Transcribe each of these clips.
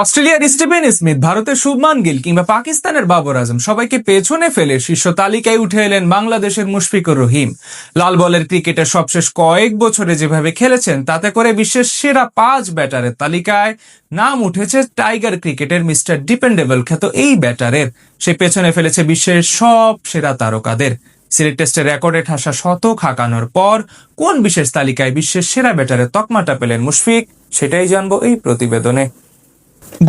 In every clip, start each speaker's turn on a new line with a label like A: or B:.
A: অস্ট্রেলিয়ার Steven Smith, ভারতের শুভমান গিল কিংবা পাকিস্তানের বাবর আজম সবাইকে পেছনে ফেলে শীর্ষ তালিকায় উঠে এলেন বাংলাদেশের মুশফিকুর রহিম। লাল বলের ক্রিকেটের সবশেষ কয়েক বছরে যেভাবে খেলেছেন তাতে করে বিশ্বের সেরা 5 ব্যাটারের তালিকায় নাম উঠেছে টাইগার ক্রিকেটের মিস্টার ডিপেন্ডেবল খ্যাত এই ব্যাটারের। সে পেছনে ফেলেছে বিশ্বের সব সেরা তারকাদের। সিলেট টেস্টের রেকর্ডে ঠাসা শতক হাঁকানোর পর কোন বিশেষ তালিকায় বিশ্বের সেরা ব্যাটারের তকমাটা পেলেন মুশফিক, সেটাই জানবো এই প্রতিবেদনে।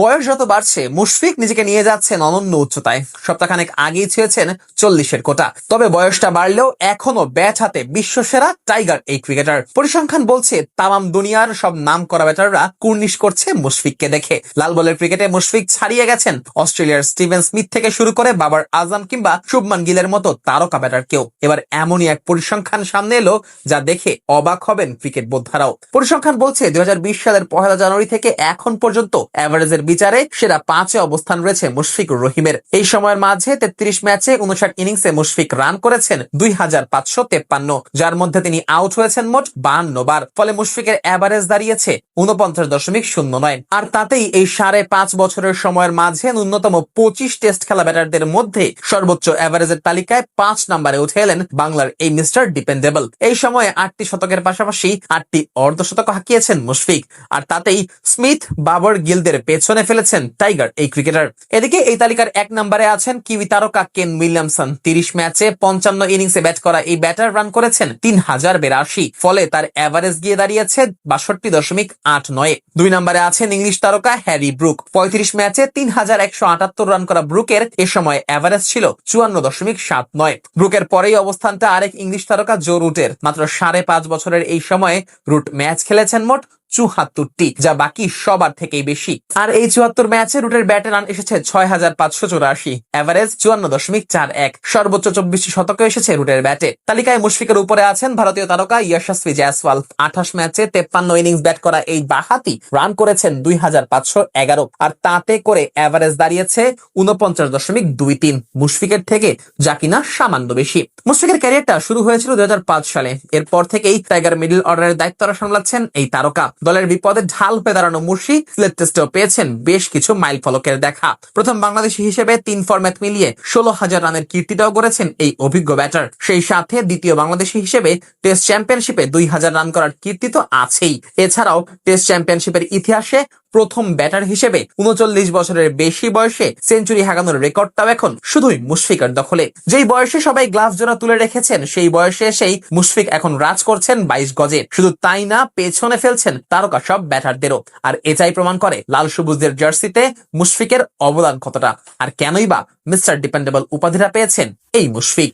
B: বয়স যত বাড়ছে মুশফিক নিজেকে নিয়ে যাচ্ছেন অনন্য উচ্চতায়। সপ্তাহখানেক আগেই ছুঁয়েছেন 40-এর কোটা। তবে বয়সটা বাড়লেও এখনো ব্যাট হাতে বিশ্বসেরা টাইগার এই ক্রিকেটার। পরিসংখ্যান বলছে তামাম দুনিয়ার সব নাম করা ব্যাটাররা কুর্নিশ করছে মুশফিককে দেখে। লাল বলের ক্রিকেটে মুশফিক ছাড়িয়ে গেছেন অস্ট্রেলিয়ার স্টিভেন স্মিথ থেকে শুরু করে বাবর আজম কিংবা শুভমান গিলের মতো তারকা ব্যাটারকেও। এবার এমনই এক পরিসংখ্যান সামনে এলো যা দেখে অবাক হবেন ক্রিকেট বোদ্ধারাও। পরিসংখ্যান বলছে 2020 সালের 1 জানুয়ারি থেকে এখন পর্যন্ত এভারেজের বিচারে সেরা 5-এ অবস্থান রয়েছে মুশফিকুর রহিমের। এই সময়ের মাঝে 33 ম্যাচে 59 ইনিংসে মুশফিক রান করেছেন 2553, যার মধ্যে তিনি আউট হয়েছেন মোট 52 বার। ফলে মুশফিকের এভারেজ দাঁড়িয়েছে 49.09। আর তাতেই এই 5.5 বছরের সময়ের মাঝে ন্যূনতম 25 টেস্ট খেলা ব্যাটারদের মধ্যে সর্বোচ্চ এভারেজের তালিকায় 5 নম্বরে উঠে এলেন বাংলার এই মিস্টার ডিপেন্ডেবল। এই সময়ে 8টি শতকের পাশাপাশি 8টি অর্ধশতক হাঁকিয়েছেন মুশফিক। আর তাতেই স্মিথ, বাবর, গিলদের পেছনে ফেলেছেন টাইগার এই ক্রিকেটার। এদিকে এই তালিকার 1 নম্বরে আছেন কিউই তারকা কেন উইলিয়ামসন। 30 ম্যাচে 55 ইনিংসে ব্যাট করা এই ব্যাটার রান করেছেন 3082, ফলে তার এভারেজ গিয়ে দাঁড়িয়েছে 62.89। 2 নম্বরে আছেন ইংলিশ তারকা হ্যারি ব্রুক। 35 ম্যাচে 3178 রান করা ব্রুকের এ সময় এভারেজ ছিল 54.79। ব্রুকের পরেই অবস্থানটা আরেক ইংলিশ তারকা জো রুটের। মাত্র 5.5 বছরের এই সময়ে রুট ম্যাচ খেলেছেন মোট 74টি, যা বাকি সবার থেকেই বেশি। আর এই 74 ম্যাচে রুটের ব্যাটে রান এসেছে 6584, এভারেজ 54.41। সর্বোচ্চ 24টি শতকে এসেছে রুটের ব্যাটে। তালিকায় মুশফিকের উপরে আছেন ভারতীয় তারকা যশস্বী জয়সওয়াল। 28 ম্যাচে 53 ইনিংস ব্যাট করা এই বাঁহাতি রান করেছেন 2511, আর তাতে করে এভারেজ দাঁড়িয়েছে 49.23 মুশফিকের থেকে, যা কিনা সামান্য বেশি। মুশফিকের ক্যারিয়ারটা শুরু হয়েছিল 2005 সালে। এরপর থেকেই টাইগার মিডল অর্ডারের দায়িত্বরা সামলাচ্ছেন এই তারকা। দলের বিপদে ঢাল হয়ে দাঁড়ানো মুশফিক সিলেট টেস্টেও পেয়েছেন বেশ কিছু মাইল ফলকের দেখা। প্রথম বাংলাদেশি হিসেবে 3 ফরম্যাট মিলিয়ে 16,000 রানের কীর্তিটাও গড়েছেন এই অভিজ্ঞ ব্যাটার। সেই সাথে দ্বিতীয় বাংলাদেশি হিসেবে টেস্ট চ্যাম্পিয়নশিপে 2000 রান করার কীর্তি তো আছেই। এছাড়াও টেস্ট চ্যাম্পিয়নশিপের ইতিহাসে প্রথম ব্যাটার হিসেবে 39 বছরের বেশি বয়সে সেঞ্চুরি হাঁকানোর রেকর্ডটাও এখন শুধুই মুশফিকের দখলে। যেই বয়সে সবাই গ্লাভ জোড়া তুলে রেখেছেন, সেই বয়সে সেই মুশফিক এখন রাজ করছেন 22 গজে। শুধু তাই না, পেছনে ফেলছেন তারকা সব ব্যাটারদেরও। আর এটাই প্রমাণ করে লাল সবুজের জার্সিতে মুশফিকের অবদান কতটা, আর কেনই বা মিস্টার ডিপেন্ডেবল উপাধিটা পেয়েছেন এই মুশফিক।